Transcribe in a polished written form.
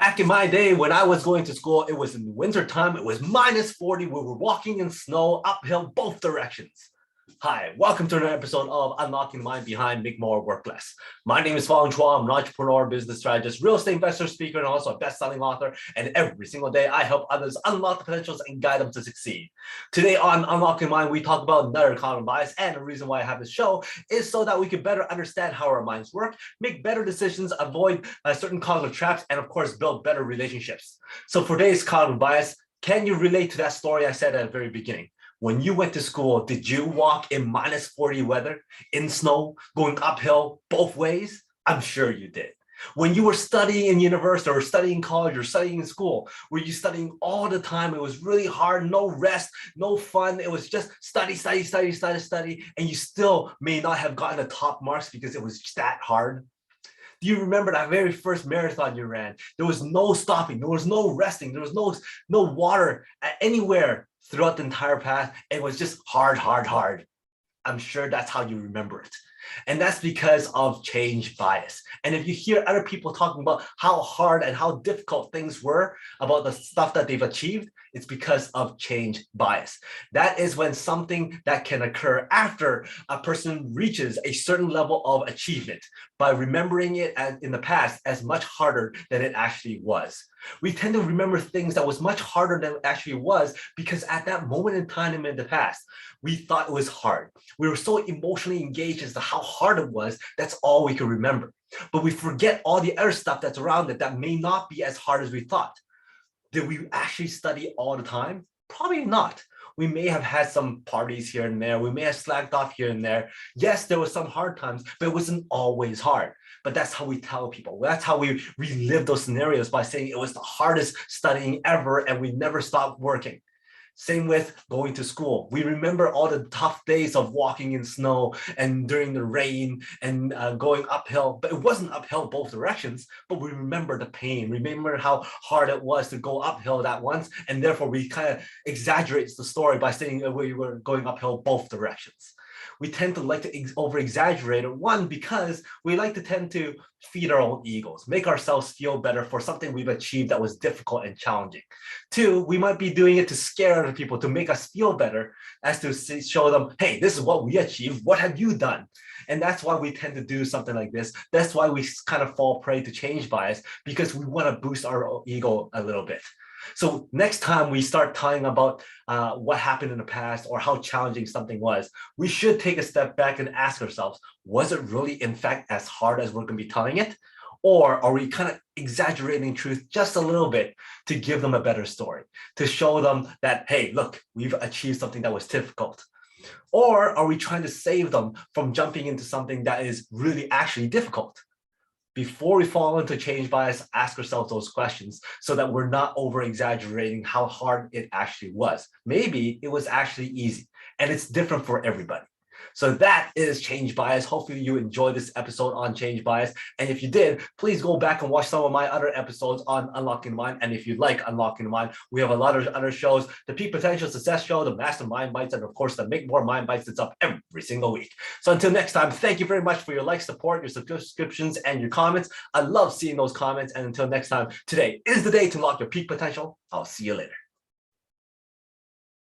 Back in my day, when I was going to school, it was in winter time. It was -40. We were walking in snow uphill both directions. Hi, welcome to another episode of Unlocking the Mind Behind Make More Work Less. My name is Fong. I'm an entrepreneur, business strategist, real estate investor, speaker, and also a best-selling author. And every single day, I help others unlock the potentials and guide them to succeed. Today on Unlocking Mind, we talk about another common bias. And the reason why I have this show is so that we can better understand how our minds work, make better decisions, avoid certain cognitive traps, and of course, build better relationships. So for today's common bias, can you relate to that story I said at the very beginning? When you went to school, did you walk in -40 weather, in snow, going uphill both ways? I'm sure you did. When you were studying in university or studying college or studying in school, were you studying all the time? It was really hard, no rest, no fun. It was just study, study, study, study, study. And you still may not have gotten the top marks because it was that hard. Do you remember that very first marathon you ran? There was no stopping, there was no resting, there was no water anywhere throughout the entire path. It was just hard, hard, hard. I'm sure that's how you remember it. And that's because of change bias. And if you hear other people talking about how hard and how difficult things were about the stuff that they've achieved, it's because of change bias. That is when something that can occur after a person reaches a certain level of achievement by remembering it as in the past as much harder than it actually was. We tend to remember things that was much harder than it actually was because at that moment in time in the past, we thought it was hard. We were so emotionally engaged as to how hard it was, that's all we could remember. But we forget all the other stuff that's around it that may not be as hard as we thought. Did we actually study all the time? Probably not. We may have had some parties here and there. We may have slacked off here and there. Yes, there were some hard times, but it wasn't always hard. But that's how we tell people. That's how we relive those scenarios, by saying it was the hardest studying ever and we never stopped working. Same with going to school. We remember all the tough days of walking in snow and during the rain and going uphill, but it wasn't uphill both directions, but we remember the pain, remember how hard it was to go uphill that once, and therefore we kind of exaggerate the story by saying that we were going uphill both directions. We tend to like to over-exaggerate it, one, because we like to tend to feed our own egos, make ourselves feel better for something we've achieved that was difficult and challenging. Two, we might be doing it to scare other people, to make us feel better, as to show them, hey, this is what we achieved, what have you done? And that's why we tend to do something like this. That's why we kind of fall prey to change bias, because we want to boost our ego a little bit. So next time we start talking about what happened in the past or how challenging something was, we should take a step back and ask ourselves, was it really in fact as hard as we're going to be telling it? Or are we kind of exaggerating truth just a little bit to give them a better story, to show them that, hey, look, we've achieved something that was difficult? Or are we trying to save them from jumping into something that is really actually difficult? Before we fall into change bias, ask ourselves those questions so that we're not over-exaggerating how hard it actually was. Maybe it was actually easy, and it's different for everybody. So that is change bias. Hopefully you enjoyed this episode on change bias. And if you did, please go back and watch some of my other episodes on Unlocking the Mind. And if you like Unlocking the Mind, we have a lot of other shows, the Peak Potential Success Show, the Mastermind Bites, and of course, the Make More Mind Bites that's up every single week. So until next time, thank you very much for your likes, support, your subscriptions, and your comments. I love seeing those comments. And until next time, today is the day to unlock your peak potential. I'll see you later.